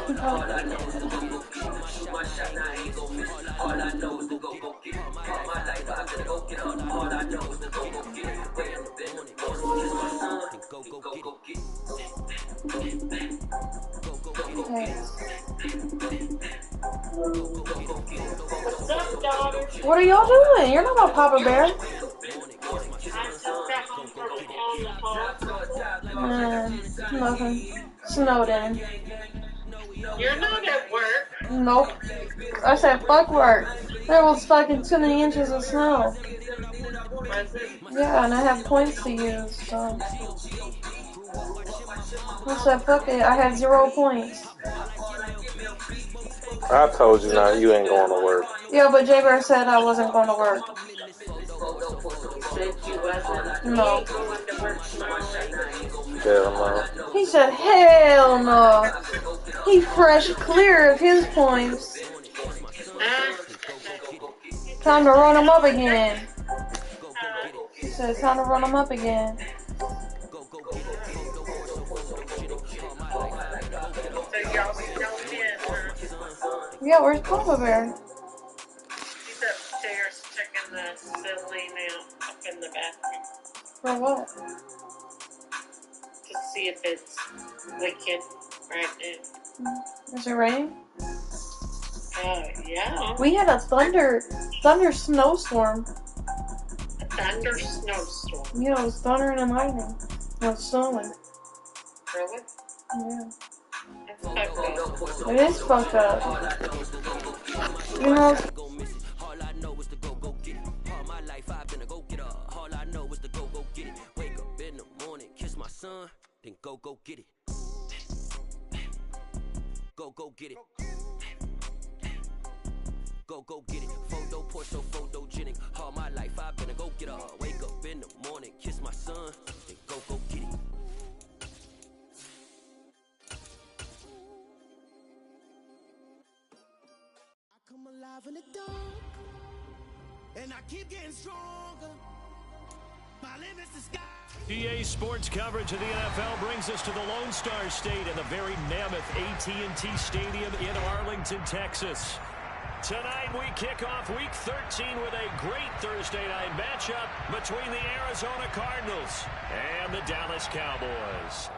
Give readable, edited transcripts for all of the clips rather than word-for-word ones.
All I know is to go get it. Shoot my shot, now I ain't gon' miss it. All I know is to go get it. All my life I've been go get it. All I know is to go get it. Wake up in the morning, kiss my son, go get it. What's up, daughter? What are y'all doing? You're not a Papa Bear. I just got home from home. Nothing. Snowed in. You're not at work. Nope. I said fuck work. There was fucking too many inches of snow. Yeah, and I have points to use, so. I said fuck it. I had 0 points. I told you now, you ain't going to work. Yeah, but J Bear said I wasn't going to work. No. Hell no. He said, hell no. He fresh clear of his points. Time to run him up again. He said, time to run him up again. Yeah, where's Papa Bear? He's upstairs checking the ceiling out up in the bathroom For what? to see if it's wicked right now. Is it raining? Yeah. We had a thunder snowstorm. A thunder snowstorm. Yeah, it was thundering and lightning. It was snowing. Really? Yeah. It's fucked up. It is fucked up. You know, All I know is to go get it. All my life I've been a go getter. All I know is to go get it. Wake up in the morning, kiss my son, then go get it. Go get it. Go get it. Photo post so photogenic. All my life I've been a go getter. Wake up in the morning, kiss my son, then go get it. Come alive in the dark, and I keep getting stronger. My limit's the sky. EA Sports coverage of the NFL brings us to the Lone Star State and the very mammoth AT&T Stadium in Arlington, Texas. Tonight we kick off Week 13 with a great Thursday night matchup between the Arizona Cardinals and the Dallas Cowboys.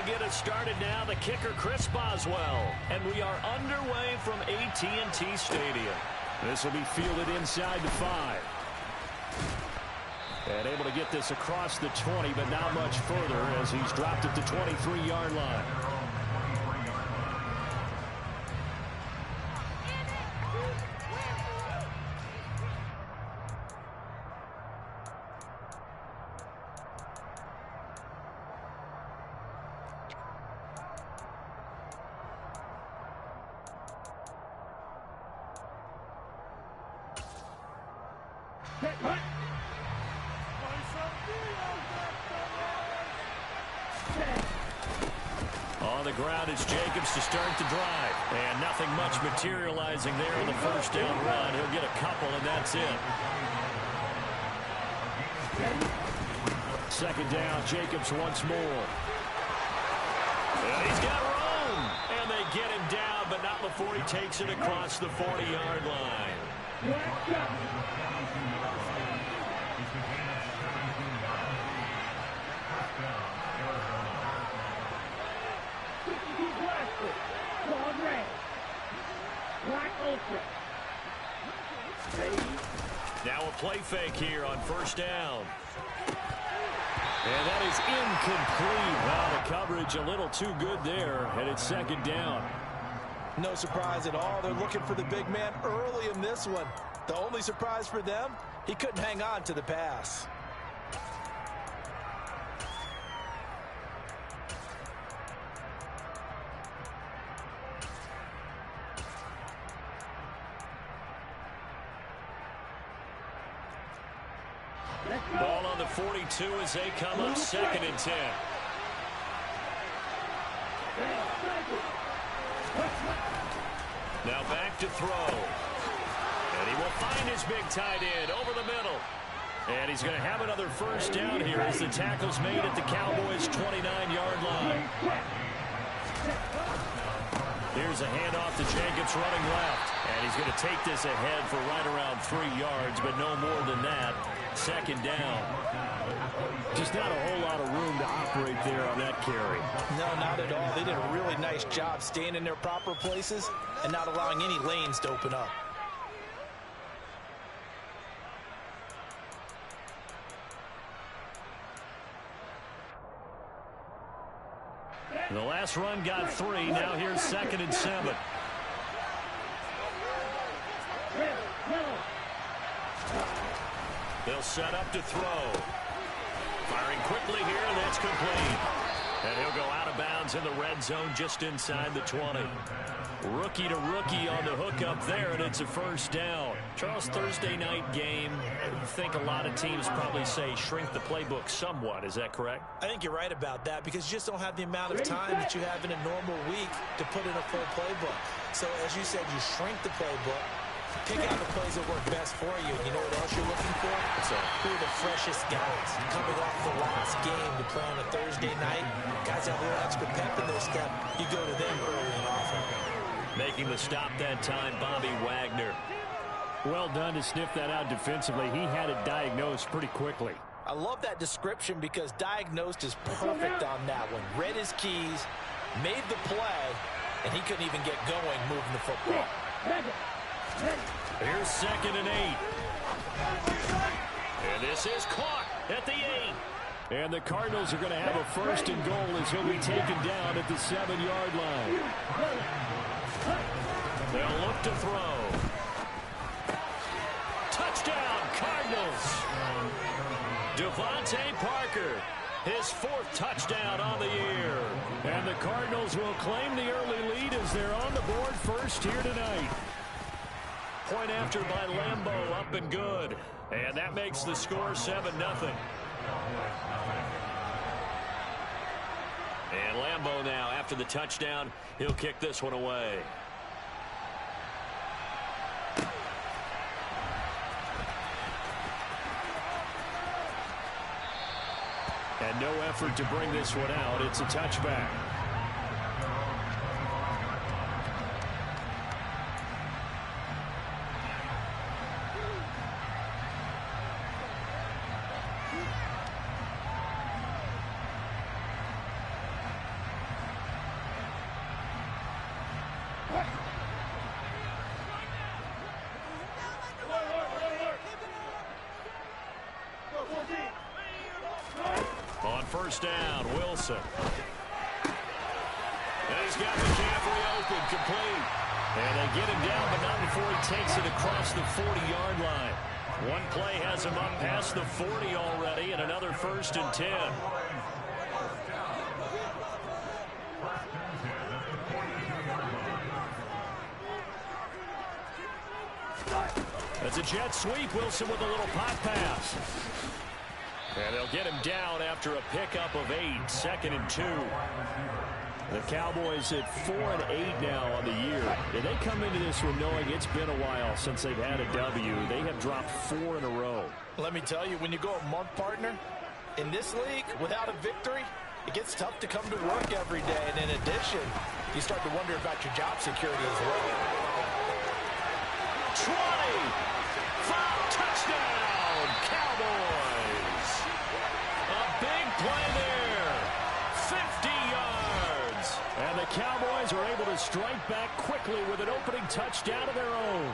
Get us started now, the kicker Chris Boswell, and we are underway from AT&T Stadium. This will be fielded inside the 5. And able to get this across the 20, but not much further as he's dropped at the 23-yard line. On the ground, it's Jacobs to start the drive. And nothing much materializing there on the first down run. He'll get a couple, and that's it. Second down, Jacobs once more. And he's got room. And they get him down, but not before he takes it across the 40-yard line. Now a play fake here on first down. And that is incomplete. Wow, the coverage a little too good there, and it's second down. No surprise at all. They're looking for the big man early in this one. The only surprise for them, he couldn't hang on to the pass. Ball on the 42 as they come up 2nd and 10. Now back to throw. And he will find his big tight end over the middle. And he's going to have another first down here as the tackle's made at the Cowboys' 29-yard line. Here's a handoff to Jacobs running left. And he's going to take this ahead for right around 3 yards, but no more than that. Second down. Just not a whole lot of room to operate there on that carry. No, not at all. They did a really nice job staying in their proper places and not allowing any lanes to open up. The last run got 3. Now here's 2nd and 7. They'll set up to throw. Firing quickly here, and that's complete. And he'll go out of bounds in the red zone just inside the 20. Rookie to rookie on the hook up there, and it's a first down. Charles, Thursday night game, I think a lot of teams probably say shrink the playbook somewhat. Is that correct? I think you're right about that because you just don't have the amount of time that you have in a normal week to put in a full playbook. So as you said, you shrink the playbook. Pick out the plays that work best for you. You know what else you're looking for? Who are the freshest guys coming off the last game to play on a Thursday night? Guys have a little extra pep in their step. You go to them early and often. Making the stop that time, Bobby Wagner. Well done to sniff that out defensively. He had it diagnosed pretty quickly. I love that description because diagnosed is perfect on that one. Read his keys, made the play, and he couldn't even get going moving the football. Here's 2nd and 8. And this is caught at the 8. And the Cardinals are going to have a 1st and goal as he'll be taken down at the 7-yard line. They'll look to throw. Touchdown, Cardinals. Devontae Parker, his 4th touchdown on the year. And the Cardinals will claim the early lead as they're on the board first here tonight. Point after by Lambeau, up and good. And that makes the score 7-0. And Lambeau now, after the touchdown, he'll kick this one away. And no effort to bring this one out. It's a touchback. On first down, Wilson. And he's got McCaffrey open, complete. And they get him down, but not before he takes it across the 40-yard line. One play has him up past the 40 already, and another 1st and 10. That's a jet sweep. Wilson with a little pop pass. And they'll get him down after a pickup of 8, 2nd and 2. The Cowboys at 4-8 now on the year. And they come into this one knowing it's been a while since they've had a W. They have dropped 4 in a row. Let me tell you, when you go a month, partner, in this league, without a victory, it gets tough to come to work every day. And in addition, you start to wonder about your job security as well. 20! Touchdown, Cowboys! A big play there. 50 yards. And the Cowboys are able to strike back quickly with an opening touchdown of their own.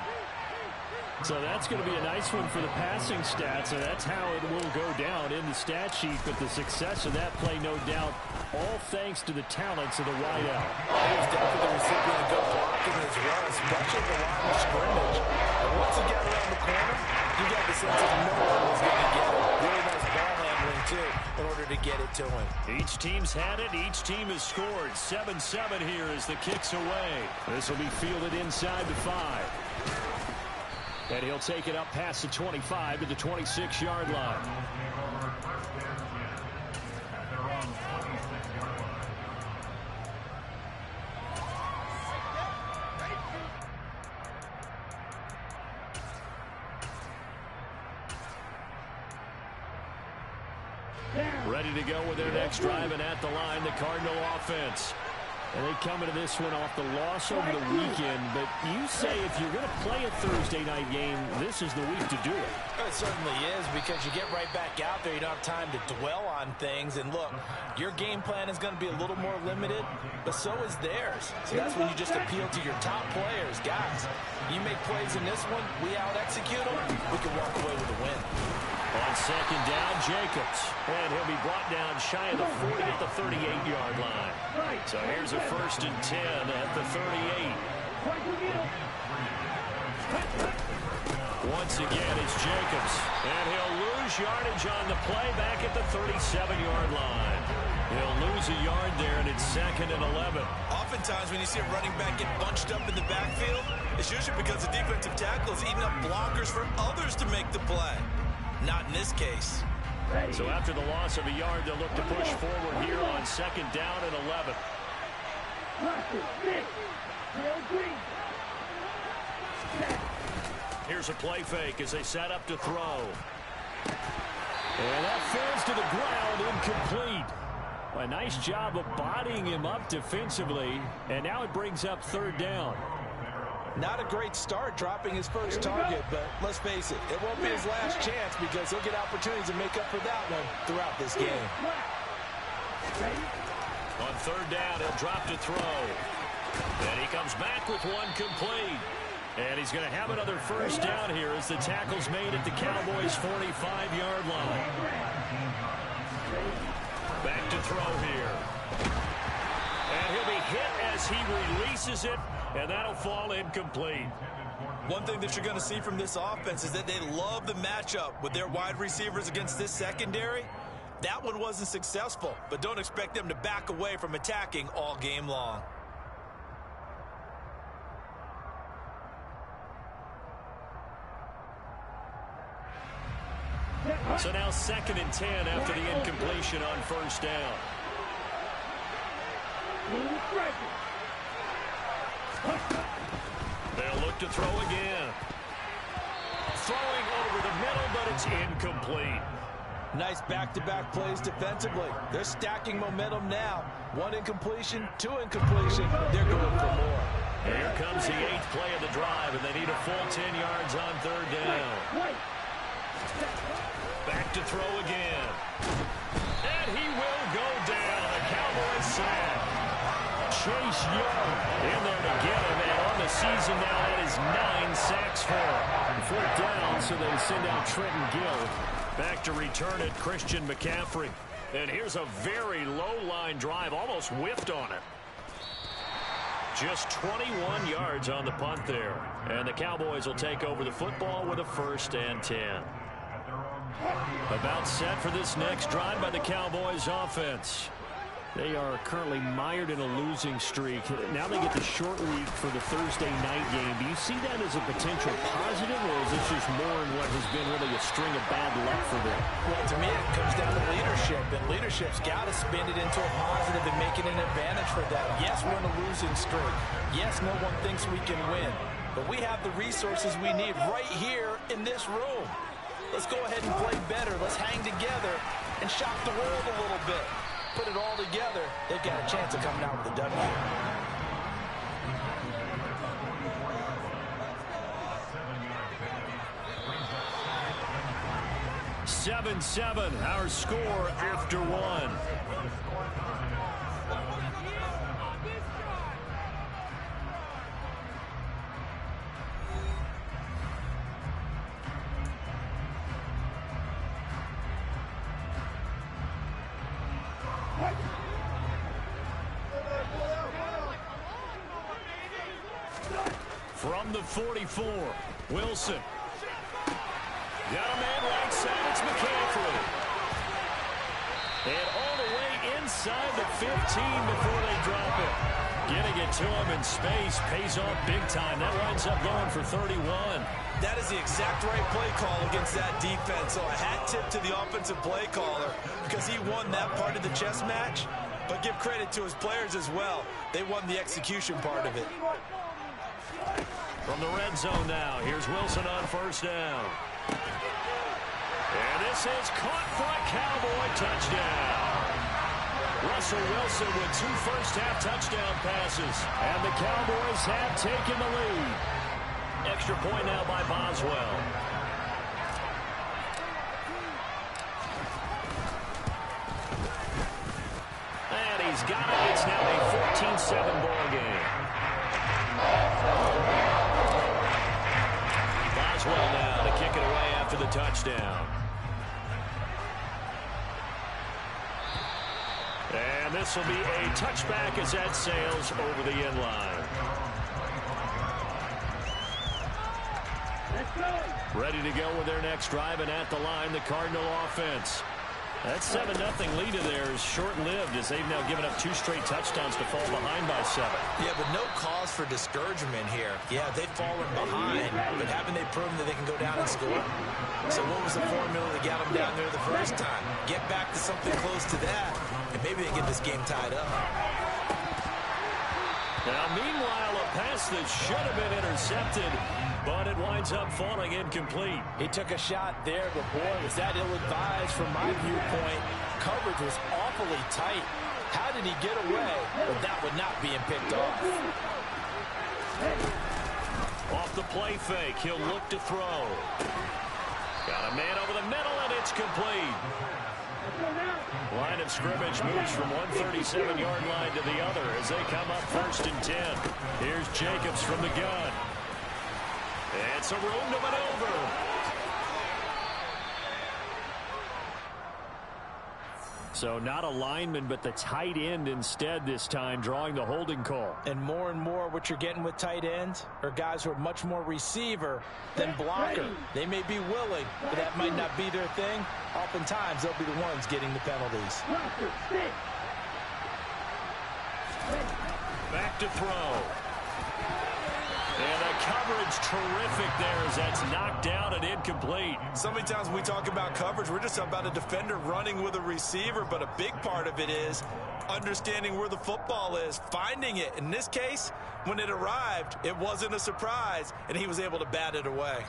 So that's going to be a nice one for the passing stats, and that's how it will go down in the stat sheet. But the success of that play, no doubt, all thanks to the talents of the wideout. He was definitely the recipient of good blocking as well, especially the line of scrimmage. And once he got around the corner, you got the sense that no one was going to get it. Really nice ball handling, too, in order to get it to him. Each team's had it. Each team has scored. 7-7 here as the kick's away. This will be fielded inside the 5. And he'll take it up past the 25 to the 26-yard line. Ready to go with their next drive, and at the line, the Cardinal offense. And they come into this one off the loss over the weekend. But you say if you're going to play a Thursday night game, this is the week to do it. It certainly is, because you get right back out there. You don't have time to dwell on things. And look, your game plan is going to be a little more limited, but so is theirs. So that's when you just appeal to your top players. Guys, you make plays in this one, we out-execute them, we can walk away with a win. On second down, Jacobs. And he'll be brought down shy of the 40 at the 38-yard line. So here's a 1st and 10 at the 38. Once again, it's Jacobs. And he'll lose yardage on the play back at the 37-yard line. He'll lose a yard there, and it's 2nd and 11. Oftentimes when you see a running back get bunched up in the backfield, it's usually because the defensive tackle is eating up blockers for others to make the play. Not in this case. So after the loss of a yard, they'll look to push forward here on 2nd down and 11. Here's a play fake as they set up to throw. And that falls to the ground, incomplete. A nice job of bodying him up defensively, and now it brings up 3rd down. Not a great start dropping his first target, but let's face it, it won't be his last chance, because he'll get opportunities to make up for that one throughout this game. On 3rd down, he'll drop to throw. And he comes back with one complete. And he's going to have another 1st down here as the tackle's made at the Cowboys' 45-yard line. Back to throw here. And he'll be hit as he releases it. And that'll fall incomplete. One thing that you're going to see from this offense is that they love the matchup with their wide receivers against this secondary. That one wasn't successful, but don't expect them to back away from attacking all game long. So now 2nd and 10 after the incompletion on 1st down. They'll look to throw again. Throwing over the middle, but it's incomplete. Nice back-to-back plays defensively. They're stacking momentum now. 1 incompletion, 2 incompletion. They're going for more. Here comes the 8th play of the drive, and they need a full 10 yards on 3rd down. Back to throw again. And he will go down. The Cowboys sack. Chase Young in there to get him, and on the season now, that is 9 sacks for him. 4th down, so they send out Trenton Gill. Back to return it, Christian McCaffrey. And here's a very low-line drive, almost whiffed on it. Just 21 yards on the punt there. And the Cowboys will take over the football with a 1st and 10. About set for this next drive by the Cowboys offense. They are currently mired in a losing streak. Now they get the short week for the Thursday night game. Do you see that as a potential positive, or is this just more in what has been really a string of bad luck for them? Well, to me, it comes down to leadership, and leadership's got to spin it into a positive and make it an advantage for them. Yes, we're in a losing streak. Yes, no one thinks we can win, but we have the resources we need right here in this room. Let's go ahead and play better. Let's hang together and shock the world a little bit. Put it all together, they've got a chance of coming out with a W. 7-7, our score after one. From the 44, Wilson. Got a man right side, it's McCaffrey. And all the way inside the 15 before they drop it. Getting it to him in space pays off big time. That winds up going for 31. That is the exact right play call against that defense. So a hat tip to the offensive play caller because he won that part of the chess match. But give credit to his players as well. They won the execution part of it. From the red zone now, here's Wilson on 1st down. And this is caught for a Cowboy touchdown. Russell Wilson with 2 first-half touchdown passes. And the Cowboys have taken the lead. Extra point now by Boswell. And he's got it. It's now a 14-7 ball game. Boswell now to kick it away after the touchdown. And this will be a touchback as that sails over the end line. Ready to go with their next drive, and at the line, the Cardinal offense. That 7-0 lead of theirs short-lived as they've now given up 2 straight touchdowns to fall behind by 7. Yeah, but no cause for discouragement here. Yeah, they've fallen behind, but haven't they proven that they can go down and score? So what was the formula that got them down there the first time? Get back to something close to that, and maybe they get this game tied up. Now, meanwhile, a pass that should have been intercepted, but it winds up falling incomplete. He took a shot there, but boy, was that ill-advised from my viewpoint. Coverage was awfully tight. How did he get away without not being picked off? Off the play fake, he'll look to throw. Got a man over the middle, and it's complete. Line of scrimmage moves from 137-yard line to the other as they come up 1st and 10. Here's Jacobs from the gun. And some room to maneuver. So not a lineman, but the tight end instead this time, drawing the holding call. And more what you're getting with tight ends are guys who are much more receiver than blocker. They may be willing, but that might not be their thing. Oftentimes, they'll be the ones getting the penalties. Back to throw. And the coverage terrific there as that's knocked down and incomplete. So many times when we talk about coverage, we're just about a defender running with a receiver, but a big part of it is understanding where the football is, finding it. In this case, when it arrived, it wasn't a surprise, and he was able to bat it away.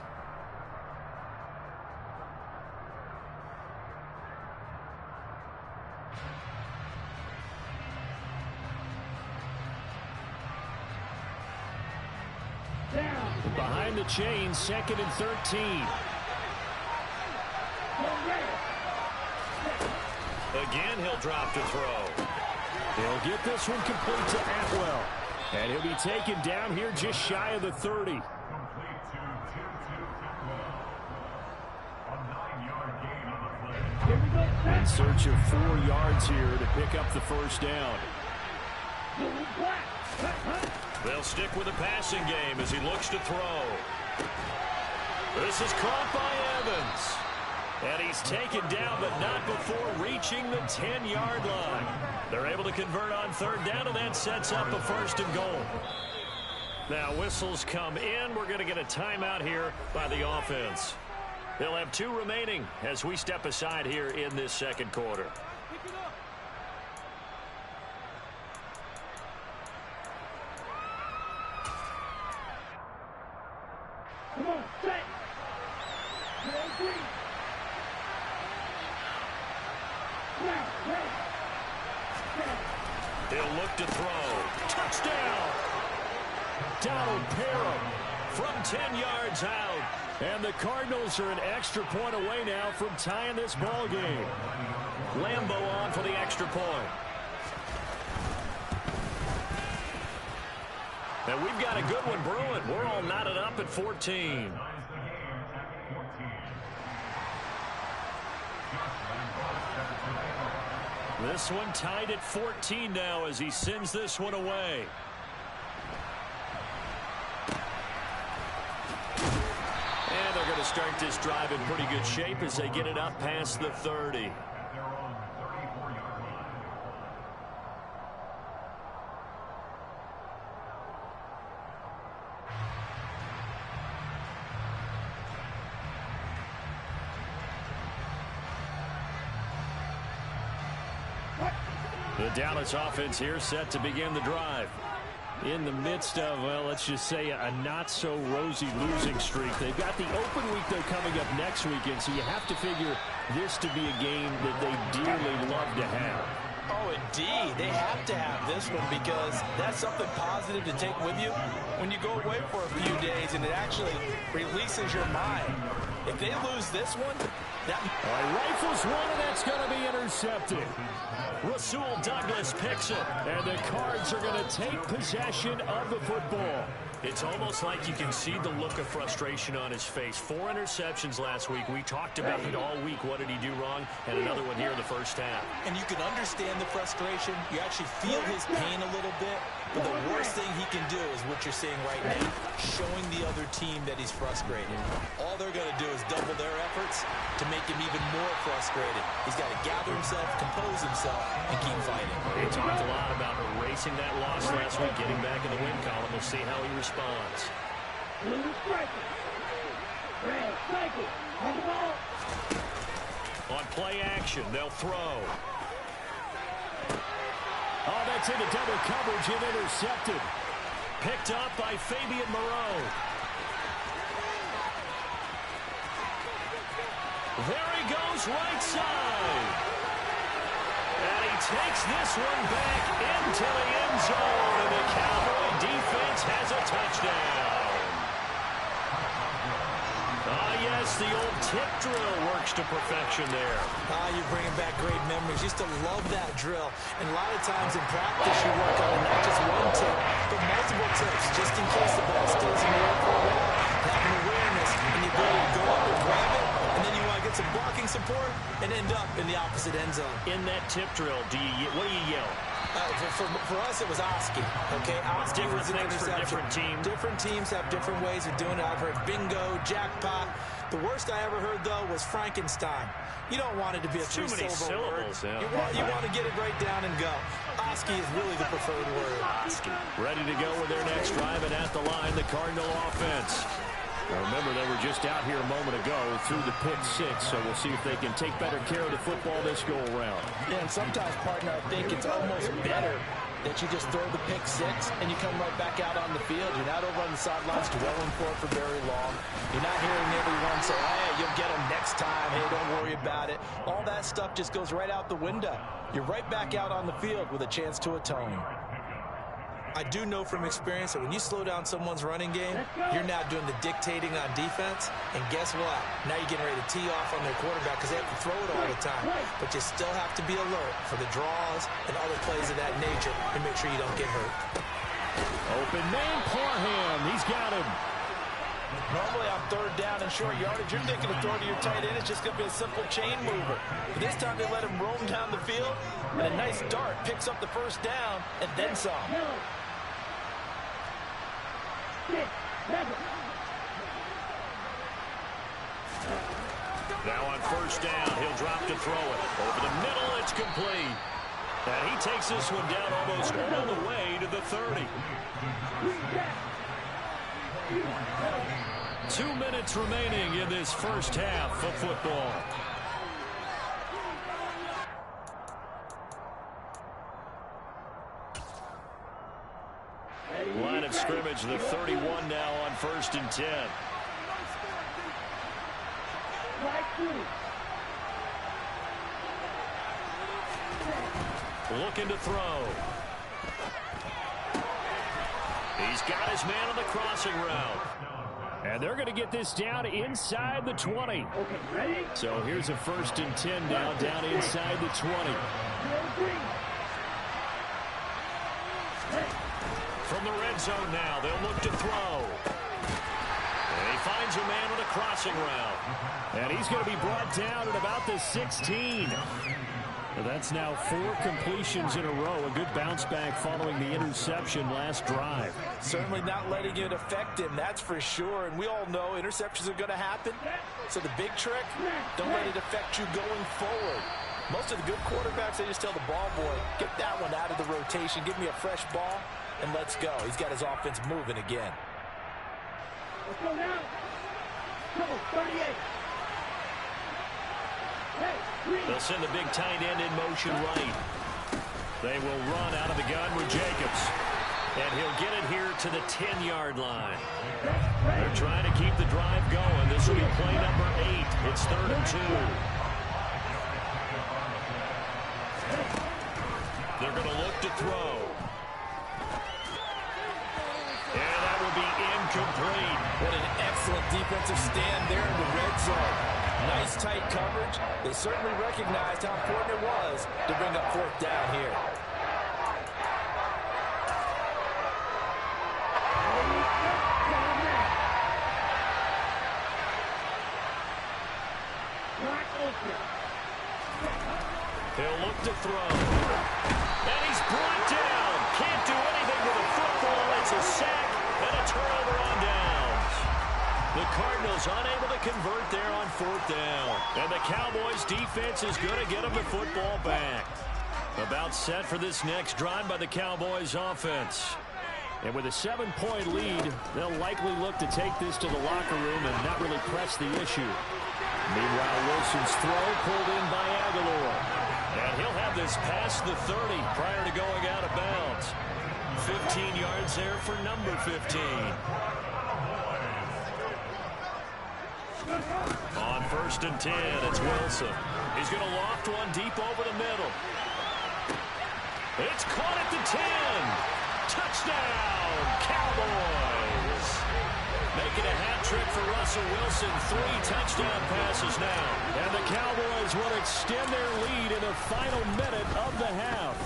Behind the chains, 2nd and 13. Again, he'll drop to throw. He'll get this one complete to Atwell. And he'll be taken down here just shy of the 30. In search of 4 yards here to pick up the first down. They'll stick with the passing game as he looks to throw. This is caught by Evans. And he's taken down, but not before reaching the 10-yard line. They're able to convert on 3rd down, and that sets up a 1st and goal. Now whistles come in. We're going to get a timeout here by the offense. They'll have 2 remaining as we step aside here in this 2nd quarter. Come on, set. He'll look to throw. Touchdown! Donald Parham from 10 yards out. And the Cardinals are an extra point away now from tying this ball game. Lambo on for the extra point. And we've got a good one brewing. We're all knotted up at 14. This one tied at 14 now as he sends this one away. And they're going to start this drive in pretty good shape as they get it up past the 30. The Dallas offense here set to begin the drive. in the midst of, well, let's just say a not-so-rosy losing streak. They've got the open week, though, coming up next weekend, so you have to figure this to be a game that they dearly love to have. Oh, indeed. They have to have this one because that's something positive to take with you when you go away for a few days, and it actually releases your mind. If they lose this one, that... Rifles one, and that's going to be intercepted. Rasul Douglas picks it, and the Cards are going to take possession of the football. It's almost like you can see the look of frustration on his face. 4 interceptions last week. We talked about it all week. What did he do wrong? And another one here in the first half. And you can understand the frustration. You actually feel his pain a little bit. But the worst thing he can do is what you're seeing right now, showing the other team that he's frustrated. All they're going to do is double their efforts to make him even more frustrated. He's got to gather himself, compose himself, and keep fighting. He talked a lot about erasing that loss last week, getting back in the win column. We'll see how he responds. On play action, they'll throw. Oh, that's into double coverage and intercepted. Picked up by Fabian Moreau. There he goes, right side. And he takes this one back into the end zone. And the Cowboy defense has a touchdown. Yes, the old tip drill works to perfection there. You're bringing back great memories. Used to love that drill. And a lot of times in practice, you work on not just one tip, but multiple tips, just in case the ball stays in the air for a while. Having awareness and the ability to go up and grab it, and then you want to get some blocking support and end up in the opposite end zone. In that tip drill, what do you yell? For us, it was Oski. Okay, Oski was an interception. Different teams. Different teams have different ways of doing it. I've heard bingo, jackpot. The worst I ever heard, though, was Frankenstein. You don't want it to be a too many syllables. Yeah. You want to get it right down and go. Oski is really the preferred word. Oski. Ready to go with their next drive, and at the line, the Cardinal offense. Now remember, they were just out here a moment ago through the pick 6, so we'll see if they can take better care of the football this go-around. Yeah, and sometimes, partner, I think it's almost better that you just throw the pick 6 and you come right back out on the field. You're not over on the sidelines dwelling for it for very long. You're not hearing everyone say, hey, you'll get them next time. Hey, don't worry about it. All that stuff just goes right out the window. You're right back out on the field with a chance to atone. I do know from experience that when you slow down someone's running game, you're now doing the dictating on defense. And guess what? Now you're getting ready to tee off on their quarterback because they have to throw it all the time. But you still have to be alert for the draws and other plays of that nature and make sure you don't get hurt. Open man, Parham. He's got him. Normally on 3rd down and short yardage, you're thinking to throw to your tight end. It's just going to be a simple chain mover. But this time they let him roam down the field, and a nice dart picks up the first down and then some. Now on 1st down, he'll drop to throw it. Over the middle, it's complete. And he takes this one down almost all the way to the 30. 2 minutes remaining in this first half of football. Line of scrimmage, the 31 now on 1st and 10. Looking to throw. He's got his man on the crossing route. And they're going to get this down inside the 20. So here's a 1st and 10 now, down inside the 20. From the red zone now, they'll look to throw. And he finds a man on a crossing route. And he's going to be brought down at about the 16. That's now 4 completions in a row. A good bounce back following the interception last drive. Certainly not letting it affect him, that's for sure. And we all know interceptions are going to happen. So the big trick, don't let it affect you going forward. Most of the good quarterbacks, they just tell the ball boy, get that one out of the rotation, give me a fresh ball, and let's go. He's got his offense moving again. Let's go now. Go, 38. They'll send the big tight end in motion right. They will run out of the gun with Jacobs. And he'll get it here to the 10-yard line. They're trying to keep the drive going. This will be play number 8. It's 3rd and 2. They're going to look to throw. And that will be incomplete. What an excellent defensive stand there in the red zone. Nice tight coverage. They certainly recognized how important it was to bring up 4th down here. He'll look to throw. And he's brought down. Can't do anything with a football. It's a sack and a turnover on downs. The Cardinals unable to convert there on 4th down. And the Cowboys defense is going to get them the football back. About set for this next drive by the Cowboys offense. And with a 7-point lead, they'll likely look to take this to the locker room and not really press the issue. Meanwhile, Wilson's throw pulled in by Aguilar. And he'll have this past the 30 prior to going out of bounds. 15 yards there for number 15. On 1st and 10, it's Wilson. He's going to loft one deep over the middle. It's caught at the 10. Touchdown, Cowboys. Making a hat trick for Russell Wilson. 3 touchdown passes now. And the Cowboys will extend their lead in the final minute of the half.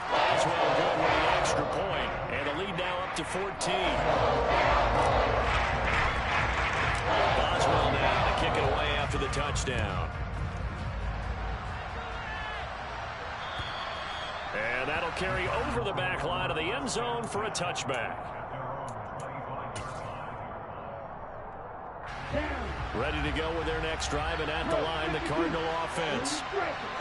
That's well good with the extra point. And the lead now up to 14. Boswell now to kick it away after the touchdown. And that'll carry over the back line of the end zone for a touchback. Ready to go with their next drive, and at the line, the Cardinal offense.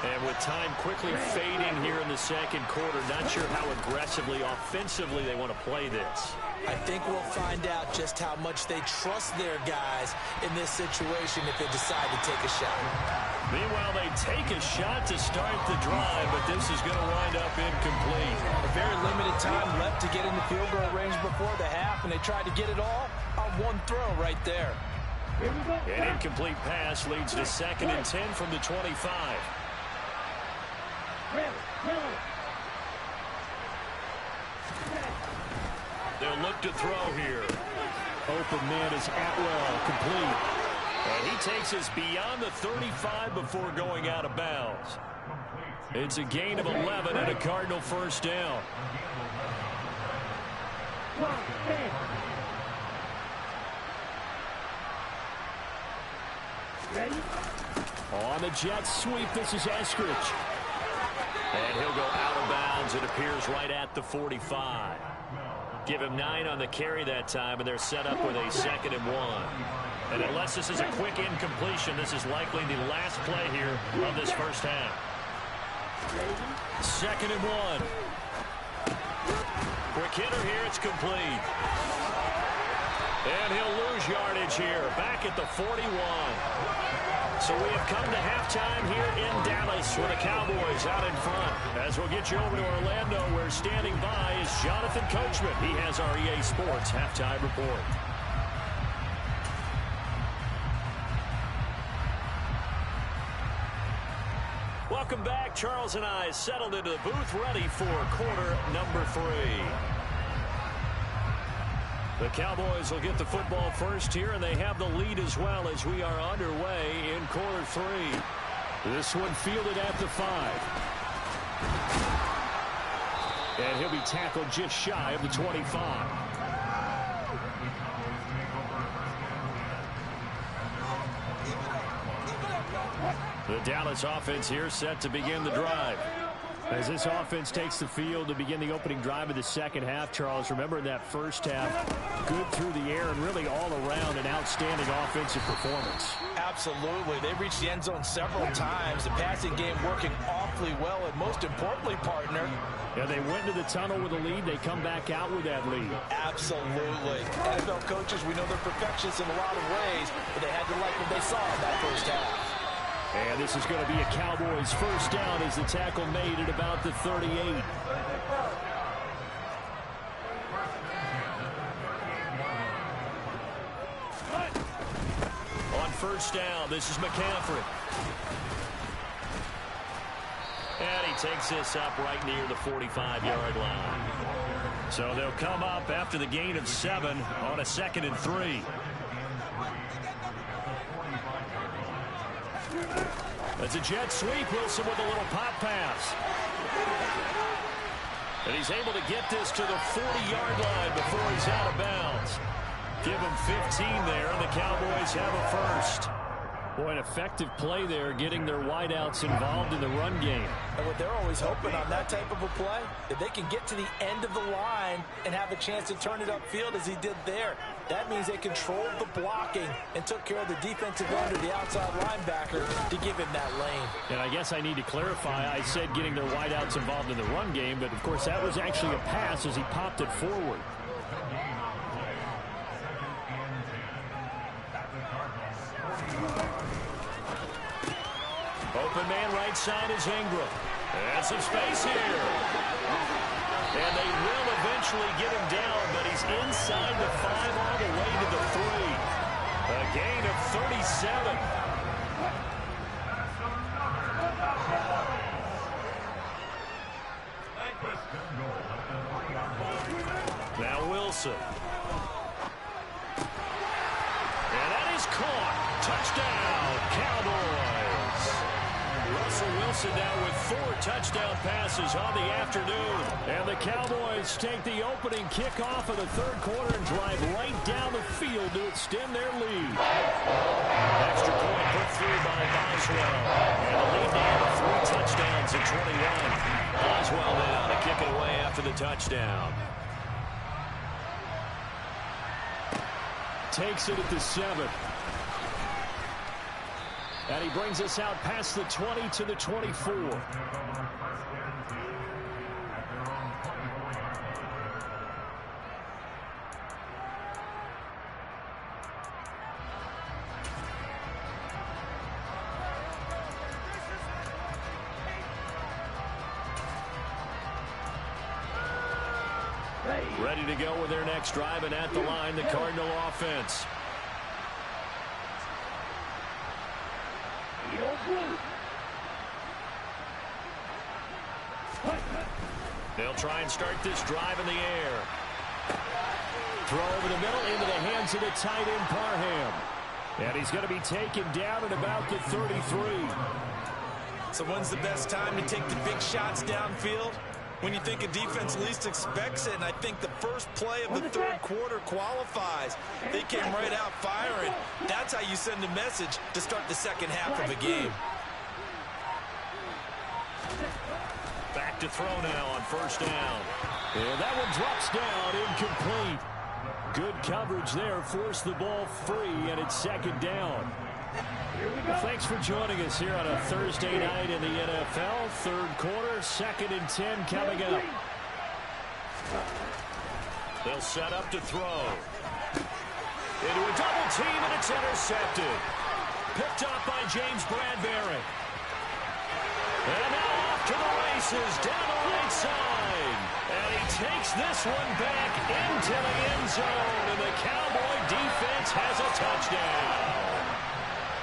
And with time quickly fading here in the second quarter, not sure how aggressively, offensively they want to play this. I think we'll find out just how much they trust their guys in this situation if they decide to take a shot. Meanwhile, they take a shot to start the drive, but this is going to wind up incomplete. A very limited time left to get in the field goal range before the half, and they tried to get it all on one throw right there. An incomplete pass leads to 2nd and 10 from the 25. They'll look to throw here. Open man is Atwell, complete. And he takes us beyond the 35 before going out of bounds. It's a gain of 11 and a Cardinal 1st down. On the jet sweep, this is Eskridge. And he'll go out of bounds, it appears, right at the 45. Give him 9 on the carry that time, and they're set up with a 2nd and 1. And unless this is a quick incompletion, this is likely the last play here of this first half. 2nd and 1. Quick hitter here, it's complete. And he'll lose yardage here, back at the 41. So we have come to halftime here in Dallas with the Cowboys out in front. As we'll get you over to Orlando, where standing by is Jonathan Coachman. He has our EA Sports halftime report. Welcome back. Charles and I settled into the booth, ready for quarter number 3. The Cowboys will get the football first here, and they have the lead as well as we are underway in quarter 3. This one fielded at the 5. And he'll be tackled just shy of the 25. The Dallas offense here set to begin the drive. As this offense takes the field to begin the opening drive of the second half, Charles, remember in that first half, good through the air and really all around an outstanding offensive performance. Absolutely. They reached the end zone several times. The passing game working awfully well, and most importantly, partner, yeah, they went to the tunnel with a lead. They come back out with that lead. Absolutely. NFL coaches, we know they're perfectionists in a lot of ways, but they had to like what they saw in that first half. And this is going to be a Cowboys first down as the tackle made at about the 38. first down. This is McCaffrey. And he takes this up right near the 45-yard line. So they'll come up after the gain of 7 on a 2nd and 3. That's a jet sweep. Wilson with a little pop pass. And he's able to get this to the 40-yard line before he's out of bounds. Give him 15 there, and the Cowboys have a first. Boy, an effective play there, getting their wideouts involved in the run game. And what they're always hoping on that type of a play, if they can get to the end of the line and have a chance to turn it upfield as he did there, that means they controlled the blocking and took care of the defensive end or the outside linebacker to give him that lane. And I guess I need to clarify, I said getting their wideouts involved in the run game, but of course that was actually a pass as he popped it forward. Open man right side is Ingram. And some space here. And they will eventually get him down, but he's inside the 5 all the way to the 3. A gain of 37. Now Wilson. And that is caught. Touchdown, Cowboys. Russell Wilson now with 4 touchdown passes on the afternoon. And the Cowboys take the opening kickoff of the 3rd quarter and drive right down the field to extend their lead. Extra point put through by Boswell. And the lead now to 3 touchdowns at 21. Boswell now to kick it away after the touchdown. Takes it at the 7. And he brings us out past the 20 to the 24. Ready to go with their next drive, and at the line, the Cardinal offense. They'll try and start this drive in the air. Throw over the middle into the hands of the tight end, Parham. And he's going to be taken down at about the 33. So when's the best time to take the big shots downfield? When you think a defense least expects it, and I think the first play of the 3rd quarter qualifies. They came right out firing. That's how you send a message to start the 2nd half of a game. Back to throw now on 1st down. And that one drops down, incomplete. Good coverage there, forced the ball free, and it's 2nd down. Well, thanks for joining us here on a Thursday night in the NFL. 3rd quarter, 2nd and 10 coming up. They'll set up to throw. Into a double team, and it's intercepted. Picked up by James Bradbury. And now off to the races, down the right side. And he takes this one back into the end zone, and the Cowboy defense has a touchdown.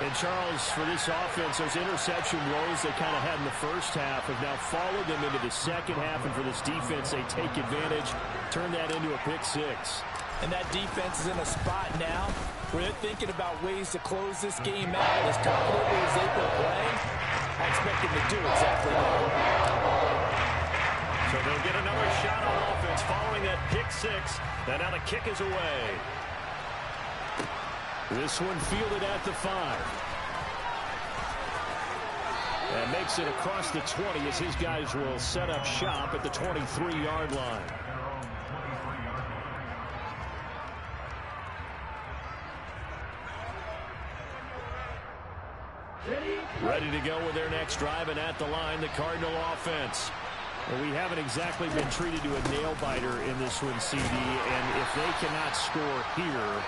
And Charles, for this offense, those interception woes they kind of had in the first half have now followed them into the second half. And for this defense, they take advantage, turn that into a pick 6. And that defense is in a spot now where they're thinking about ways to close this game out. As confidently as they've been playing, I expect them to do exactly that. So they'll get another shot on offense following that pick 6. And now the kick is away. This one fielded at the 5. And makes it across the 20 as his guys will set up shop at the 23-yard line. Ready to go with their next drive, and at the line, the Cardinal offense. Well, we haven't exactly been treated to a nail-biter in this one, CD, and if they cannot score here,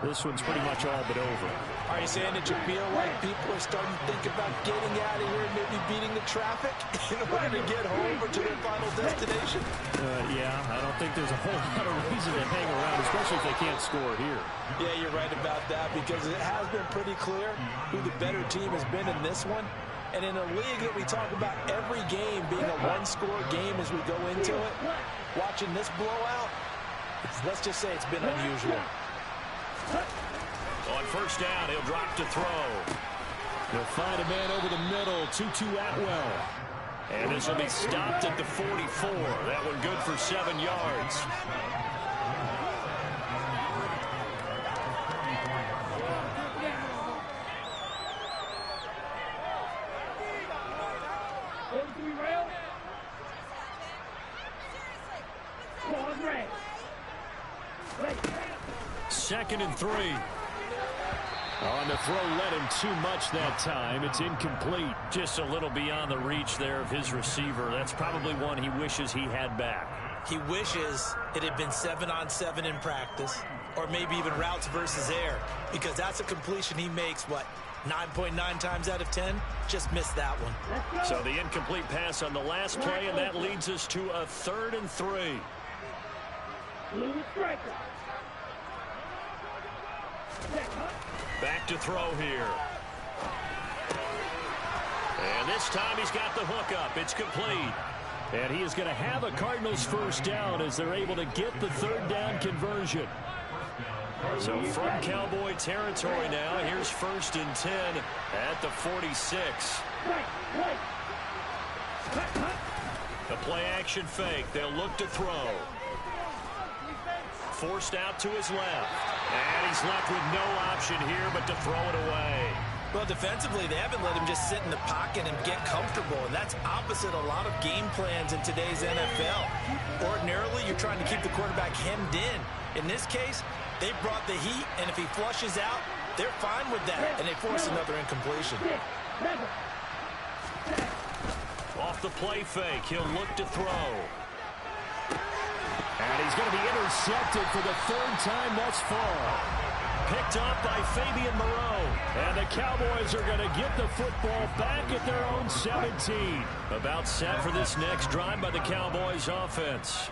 this one's pretty much all but over. Are you saying that you feel like people are starting to think about getting out of here and maybe beating the traffic in order to get home or to their final destination? Yeah, I don't think there's a whole lot of reason to hang around, especially if they can't score here. Yeah, you're right about that, because it has been pretty clear who the better team has been in this one. And in a league that we talk about every game being a one-score game as we go into it, watching this blowout, let's just say it's been unusual. On first down, he'll drop to throw. They'll find a man over the middle, 2-2 Atwell. And this will be stopped at the 44. That one good for 7 yards. Second and 3. On the throw, led him too much that time. It's incomplete. Just a little beyond the reach there of his receiver. That's probably one he wishes he had back. He wishes it had been 7-on-7 in practice, or maybe even routes versus air, because that's a completion he makes, what, 9.9 times out of 10? Just missed that one. So the incomplete pass on the last play, and that leads us to a 3rd and 3. Back to throw here. And this time he's got the hook up. It's complete. And he is going to have a Cardinals first down as they're able to get the 3rd down conversion. So from Cowboy territory now, here's 1st and 10 at the 46. The play action fake. They'll look to throw. Forced out to his left. And he's left with no option here but to throw it away. Well, defensively, they haven't let him just sit in the pocket and get comfortable, and that's opposite a lot of game plans in today's NFL. Ordinarily, you're trying to keep the quarterback hemmed in. In this case, they brought the heat, and if he flushes out, they're fine with that, and they force another incompletion. Off the play fake, he'll look to throw. And he's going to be intercepted for the 3rd time thus far. Picked up by Fabian Moreau. And the Cowboys are going to get the football back at their own 17. About set for this next drive by the Cowboys offense.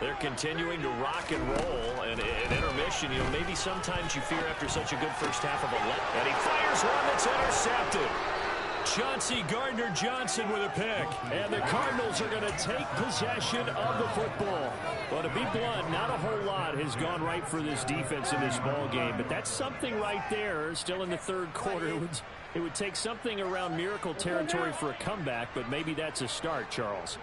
They're continuing to rock and roll. And at intermission, you know, maybe sometimes you fear after such a good first half of a let. And he fires one that's intercepted. Chauncey Gardner-Johnson with a pick. And the Cardinals are going to take possession of the football. Well, to be blunt, not a whole lot has gone right for this defense in this ball game. But that's something right there. Still in the 3rd quarter. It would take something around miracle territory for a comeback. But maybe that's a start, Charles.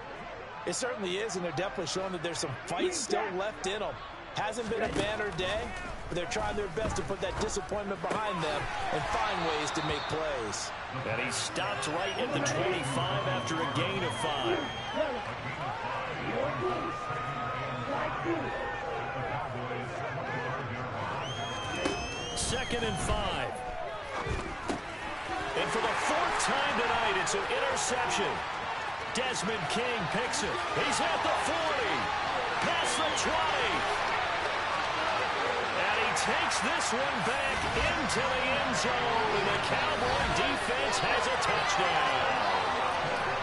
It certainly is, and they're definitely showing that there's some fight still left in them. Hasn't been a banner day, but they're trying their best to put that disappointment behind them and find ways to make plays. And he stopped right at the 25 after a gain of 5. Second and 5. And for the 4th time tonight, it's an interception. Desmond King picks it. He's at the 40. Past the 20. And he takes this one back into the end zone. And the Cowboy defense has a touchdown.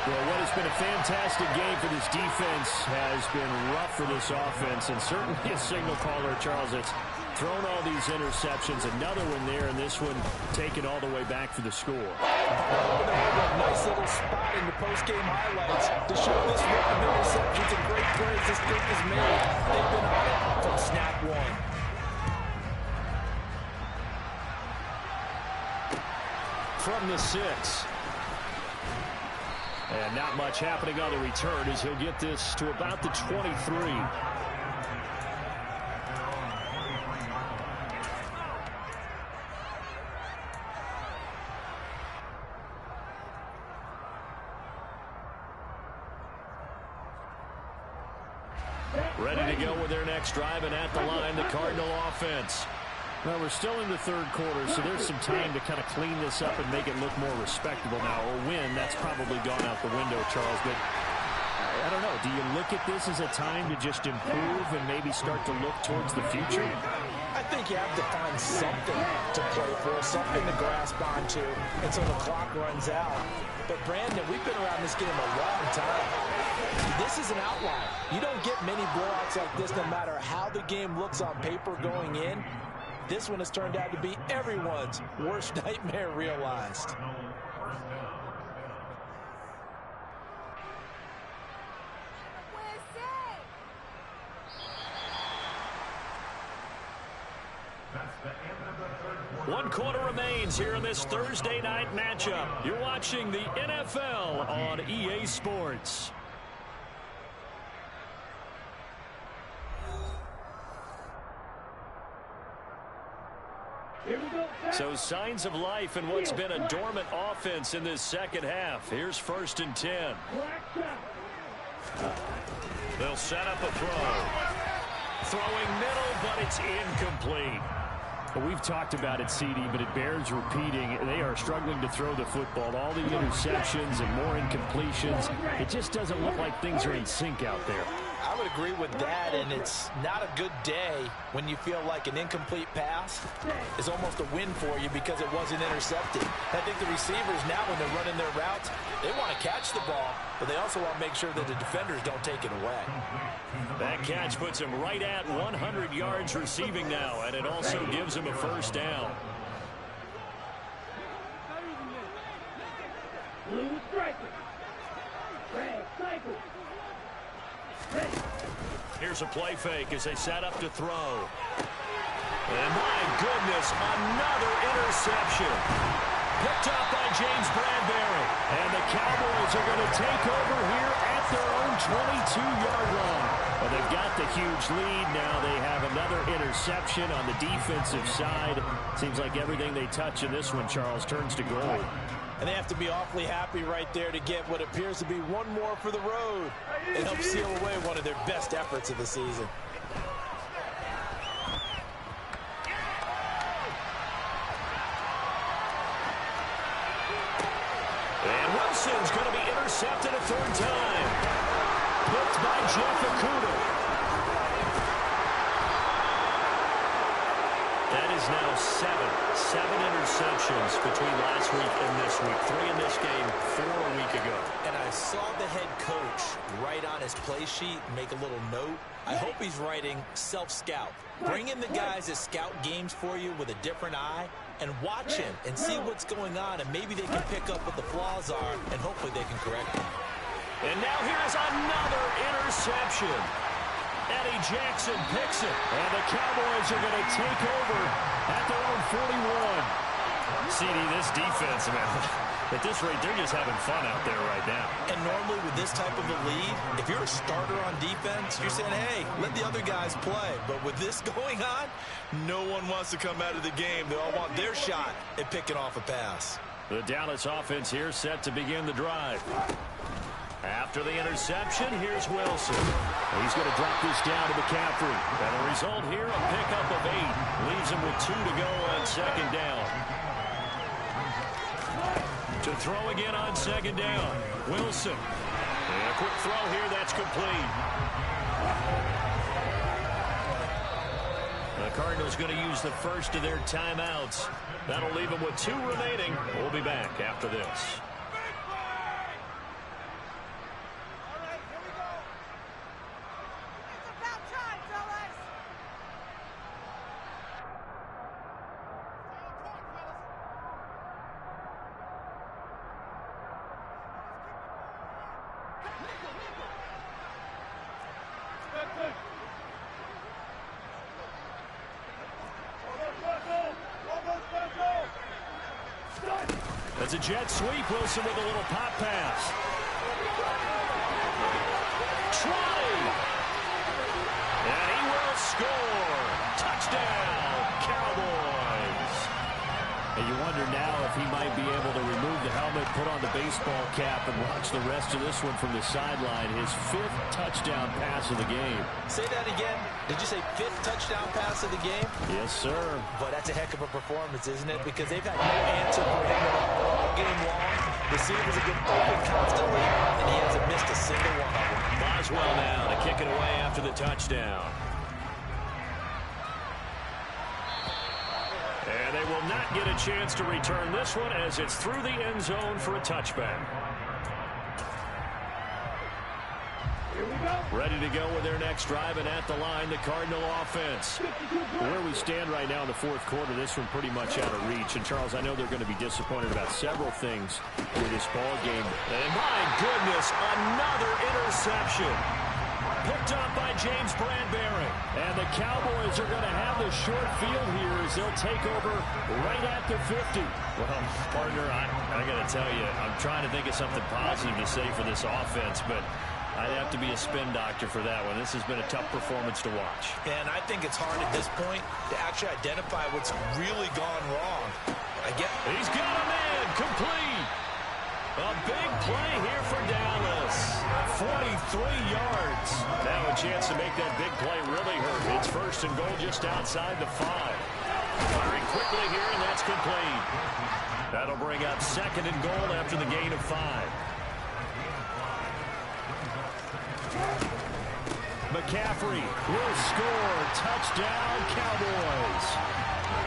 Well, what has been a fantastic game for this defense has been rough for this offense. And certainly a signal caller, Charles, that's thrown all these interceptions. Another one there, and this one taken all the way back for the score. Nice little spot in the post-game highlights to show this run of interceptions and great plays this team has made. They've been on it from snap one. From the 6. And not much happening on the return as he'll get this to about the 23. Ready to go with their next drive, and at the line, the Cardinal offense. Well, we're still in the 3rd quarter, so there's some time to kind of clean this up and make it look more respectable now. A win, that's probably gone out the window, Charles. But I don't know. Do you look at this as a time to just improve and maybe start to look towards the future? I think you have to find something to play for, something to grasp onto until the clock runs out. But, Brandon, we've been around this game a long time. This is an outlier. You don't get many blowouts like this no matter how the game looks on paper going in. This one has turned out to be everyone's worst nightmare realized. One quarter remains here in this Thursday night matchup. You're watching the NFL on EA Sports. So signs of life in what's been a dormant offense in this second half. Here's 1st and 10. They'll set up a throw. Throwing middle, but it's incomplete. Well, we've talked about it, CD, but it bears repeating. They are struggling to throw the football. All the interceptions and more incompletions. It just doesn't look like things are in sync out there. I would agree with that, and it's not a good day when you feel like an incomplete pass is almost a win for you because it wasn't intercepted. I think the receivers now, when they're running their routes, they want to catch the ball, but they also want to make sure that the defenders don't take it away. That catch puts him right at 100 yards receiving now, and it also gives him a 1st down. Here's a play fake as they set up to throw. And my goodness, another interception. Picked up by James Bradbury. And the Cowboys are going to take over here at their own 22-yard line. Well, they've got the huge lead. Now they have another interception on the defensive side. Seems like everything they touch in this one, Charles, turns to gold. And they have to be awfully happy right there to get what appears to be one more for the road. It helps seal away one of their best efforts of the season. And Wilson's going to be intercepted a 3rd time. Picked by Jeff Okudah. That is now 7 interceptions between last week and this week. 3 in this game, 4 a week ago. And I saw the head coach write on his play sheet, make a little note. I hope he's writing self-scout. Bring in the guys that scout games for you with a different eye and watch him and see what's going on, and maybe they can pick up what the flaws are, and hopefully they can correct them. And now here's another interception. Eddie Jackson picks it, and the Cowboys are going to take over at their own 41. CD, this defense, man, at this rate, they're just having fun out there right now. And normally with this type of a lead, if you're a starter on defense, you're saying, hey, let the other guys play. But with this going on, no one wants to come out of the game. They all want their shot at picking off a pass. The Dallas offense here set to begin the drive. After the interception, here's Wilson. He's going to drop this down to McCaffrey. And the result here, a pickup of 8. Leaves him with 2 to go on 2nd down. To throw again on 2nd down. Wilson. And a quick throw here, that's complete. The Cardinals going to use the first of their timeouts. That'll leave them with 2 remaining. We'll be back after this. That's a jet sweep. Wilson with a little pop pass. Trying. And he will score. Touchdown, Cowboys. And you wonder now if he might be able to remove the helmet, put on the baseball cap, and watch the rest of this one from the sideline. His 5th touchdown pass of the game. Say that again. Did you say 5th touchdown pass of the game? Yes, sir. But that's a heck of a performance, isn't it? Because they've had no answer for him all game long. Receivers have been open constantly, and he hasn't missed a single one of them. Boswell now to kick it away after the touchdown. will not get a chance to return this one as it's through the end zone for a touchback. Ready to go with their next drive, and at the line, the Cardinal offense. Where we stand right now in the fourth quarter, this one pretty much out of reach. And, Charles, I know they're going to be disappointed about several things with this ball game. And, my goodness, another interception. Picked up by James Bradbury. And the Cowboys are going to have the short field here as they'll take over right at the 50. Well, partner, I got to tell you, I'm trying to think of something positive to say for this offense, but I'd have to be a spin doctor for that one. This has been a tough performance to watch. And I think it's hard at this point to actually identify what's really gone wrong. He's got a man complete. A big play here for Dallas. 43 yards. Now a chance to make that big play really hurt. It's first and goal just outside the 5. Firing quickly here, and that's complete. That'll bring up second and goal after the gain of 5. McCaffrey will score. Touchdown, Cowboys.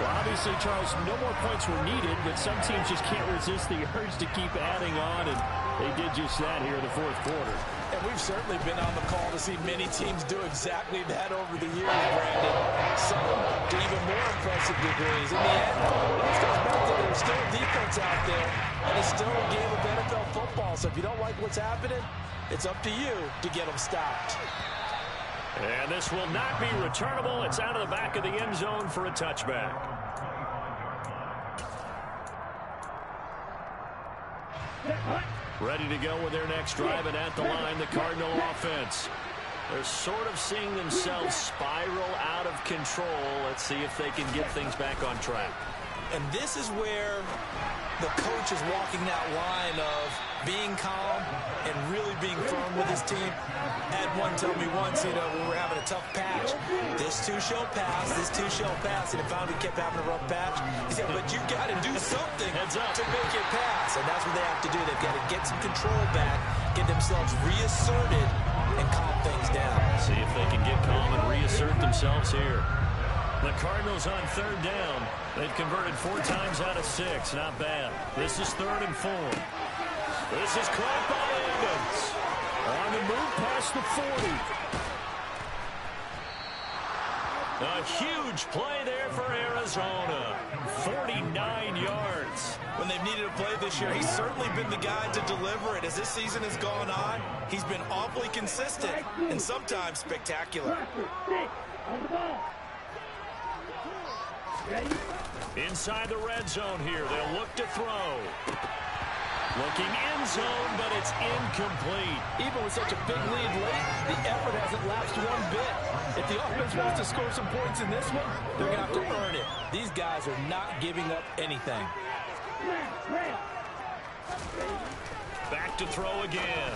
Well, obviously, Charles, no more points were needed, but some teams just can't resist the urge to keep adding on, and they did just that here in the fourth quarter. And we've certainly been on the call to see many teams do exactly that over the years, Brandon. Some to even more impressive degrees. In the end, it goes back to there's still a defense out there, and it's still a game of NFL football. So if you don't like what's happening, it's up to you to get them stopped. And this will not be returnable. It's out of the back of the end zone for a touchback. Ready to go with their next drive, and at the line, the Cardinal offense. They're sort of seeing themselves spiral out of control. Let's see if they can get things back on track. And this is where the coach is walking that line of being calm and really being firm with his team. Had one tell me once, we were having a tough patch. This too shall pass, this too shall pass. And it finally kept having a rough patch. He said, but you got to do something to make it pass. And that's what they have to do. They've got to get some control back, get themselves reasserted, and calm things down. See if they can get calm and reassert themselves here. The Cardinals on third down. They've converted 4 times out of 6. Not bad. This is 3rd and 4. This is caught by Evans. On the move past the 40. A huge play there for Arizona. 49 yards. When they've needed a play this year, he's certainly been the guy to deliver it. As this season has gone on, he's been awfully consistent and sometimes spectacular. Inside the red zone here. They'll look to throw. Looking end zone, but it's incomplete. Even with such a big lead late, the effort hasn't lapsed one bit. If the offense wants to score some points in this one, they're going to have to earn it. These guys are not giving up anything. Back to throw again.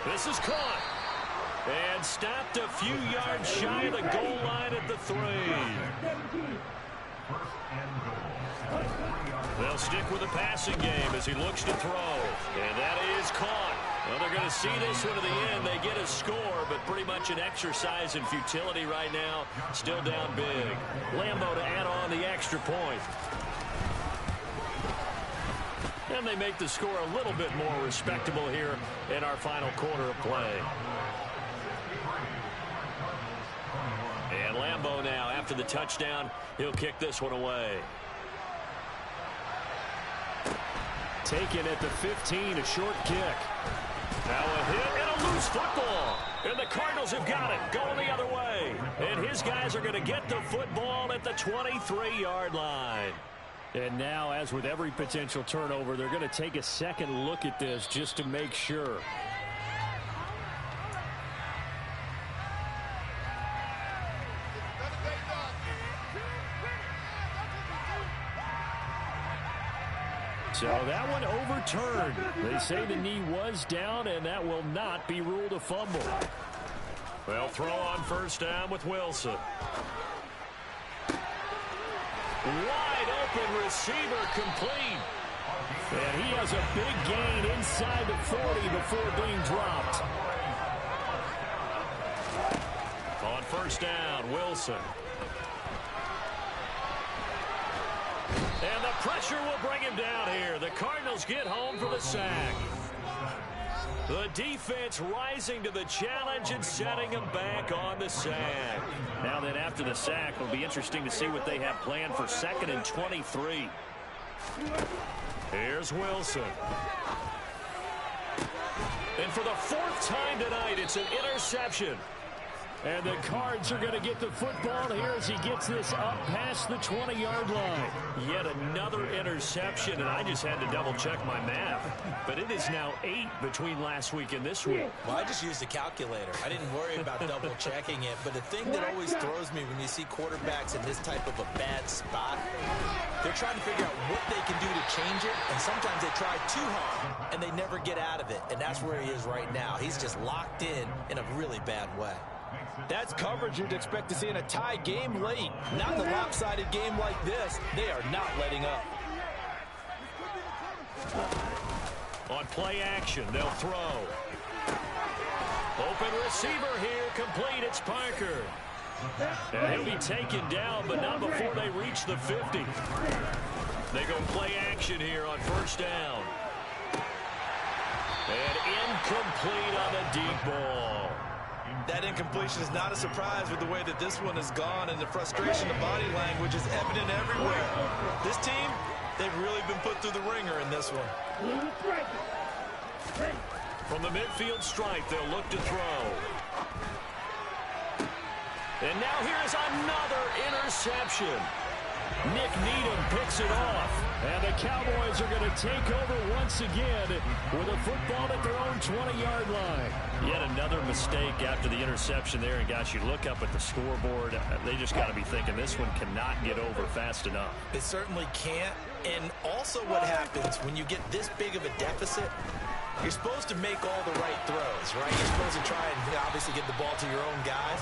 This is caught. And stopped a few yards shy of the goal line at the 3. They'll stick with the passing game as he looks to throw. And that is caught. Well, they're going to see this one to the end. They get a score, but pretty much an exercise in futility right now. Still down big. Lambeau to add on the extra point. And they make the score a little bit more respectable here in our final quarter of play. And Lambeau now, after the touchdown, he'll kick this one away. Taken at the 15, a short kick. Now a hit and a loose football. And the Cardinals have got it, going the other way. And his guys are going to get the football at the 23-yard line. And now, as with every potential turnover, they're going to take a second look at this just to make sure. So that one overturned. They say the knee was down, and that will not be ruled a fumble. Well, throw on first down with Wilson. Wide open receiver complete. And he has a big gain inside the 40 before being dropped. On first down, Wilson. And the pressure will bring him down here. The Cardinals get home for the sack. The defense rising to the challenge and setting them back on the sack. Now then, after the sack, it'll be interesting to see what they have planned for 2nd and 23. Here's Wilson. And for the 4th time tonight, it's an interception. And the Cards are going to get the football here as he gets this up past the 20-yard line. Yet another interception, and I just had to double-check my math. But it is now 8 between last week and this week. Well, I just used a calculator. I didn't worry about double-checking it. But the thing that always throws me when you see quarterbacks in this type of a bad spot, they're trying to figure out what they can do to change it, and sometimes they try too hard, and they never get out of it. And that's where he is right now. He's just locked in a really bad way. That's coverage you'd expect to see in a tie game late. Not in a lopsided game like this. They are not letting up. On play action, they'll throw. Open receiver here, complete, it's Parker. And he'll be taken down, but not before they reach the 50. They go play action here on 1st down. And incomplete on the deep ball. That incompletion is not a surprise with the way that this one has gone, and the frustration, the body language is evident everywhere. This team, they've really been put through the ringer in this one. From the midfield stripe, they'll look to throw. And now here's another interception. Nick Needham picks it off. And the Cowboys are going to take over once again with a football at their own 20-yard line. Yet another mistake after the interception there. And, gosh, you look up at the scoreboard. They just got to be thinking this one cannot get over fast enough. It certainly can't. And also what happens when you get this big of a deficit, you're supposed to make all the right throws, right? You're supposed to try and obviously get the ball to your own guys.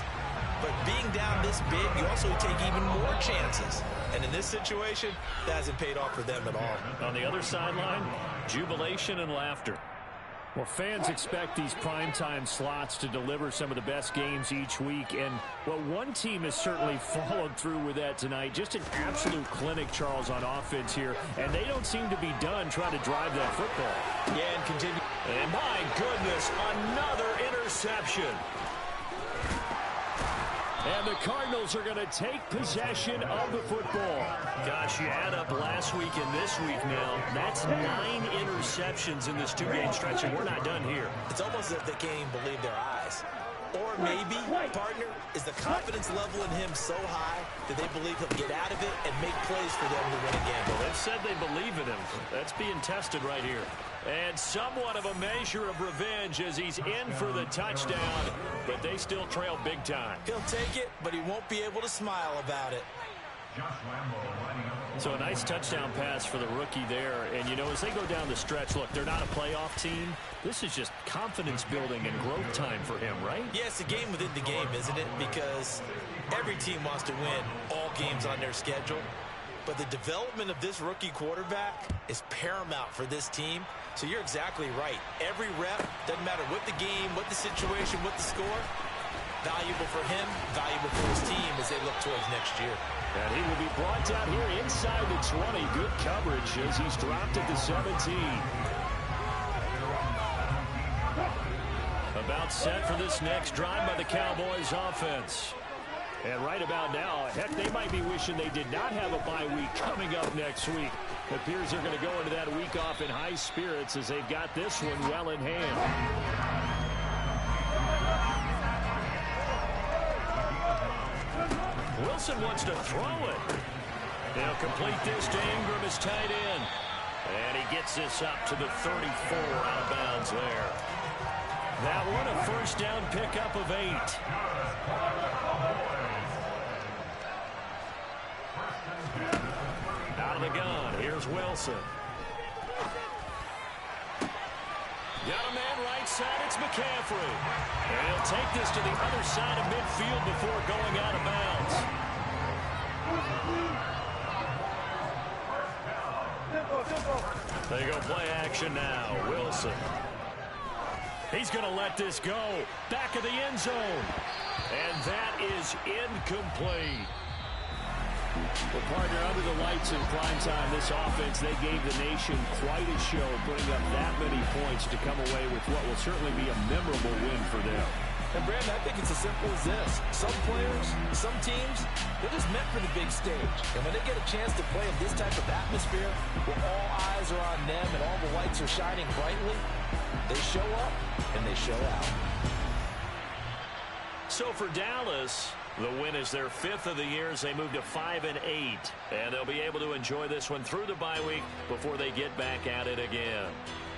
But being down this big, you also take even more chances. And in this situation, that hasn't paid off for them at all. On the other sideline, jubilation and laughter. Well, fans expect these primetime slots to deliver some of the best games each week. And, well, one team has certainly followed through with that tonight. Just an absolute clinic, Charles, on offense here. And they don't seem to be done trying to drive that football. Yeah, and continue. And, my goodness, another interception. And the Cardinals are going to take possession of the football. Gosh, you add up last week and this week now. That's 9 interceptions in this 2-game stretch, and we're not done here. It's almost as if they can't even believe their eyes. Or maybe, partner, is the confidence level in him so high that they believe he'll get out of it and make plays for them to win a game. Well, they've said they believe in him. That's being tested right here. And somewhat of a measure of revenge as he's in for the touchdown, but they still trail big time. He'll take it, but he won't be able to smile about it. So a nice touchdown pass for the rookie there. And, you know, as they go down the stretch, look, they're not a playoff team. This is just confidence building and growth time for him, right? Yeah, it's a game within the game, isn't it? Because every team wants to win all games on their schedule. But the development of this rookie quarterback is paramount for this team. So you're exactly right. Every rep, doesn't matter what the game, what the situation, what the score, valuable for him, valuable for his team as they look towards next year. And he will be brought down here inside the 20. Good coverage as he's dropped at the 17. About set for this next drive by the Cowboys offense. And right about now, heck, they might be wishing they did not have a bye week coming up next week. It appears they're going to go into that week off in high spirits as they've got this one well in hand. Wilson wants to throw it. They'll complete this to Ingram as tight end. And he gets this up to the 34 out of bounds there. That one a first down pickup of 8. Out of the gun, here's Wilson. Got a man right side, it's McCaffrey. And he'll take this to the other side of midfield before going out of bounds. They go play action now, Wilson. He's going to let this go. Back of the end zone. And that is incomplete. Well, partner, under the lights in prime time, this offense, they gave the nation quite a show, putting up that many points to come away with what will certainly be a memorable win for them. And, Brandon, I think it's as simple as this. Some players, some teams, they're just meant for the big stage. And when they get a chance to play in this type of atmosphere where all eyes are on them and all the lights are shining brightly, they show up and they show out. So for Dallas, the win is their 5th of the year as they move to 5-8. And they'll be able to enjoy this one through the bye week before they get back at it again.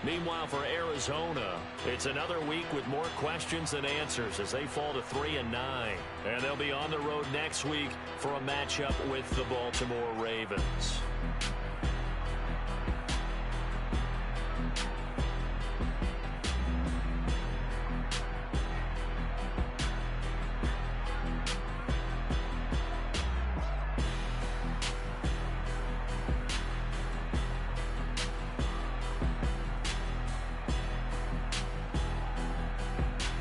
Meanwhile, for Arizona, it's another week with more questions than answers as they fall to 3-9. And they'll be on the road next week for a matchup with the Baltimore Ravens.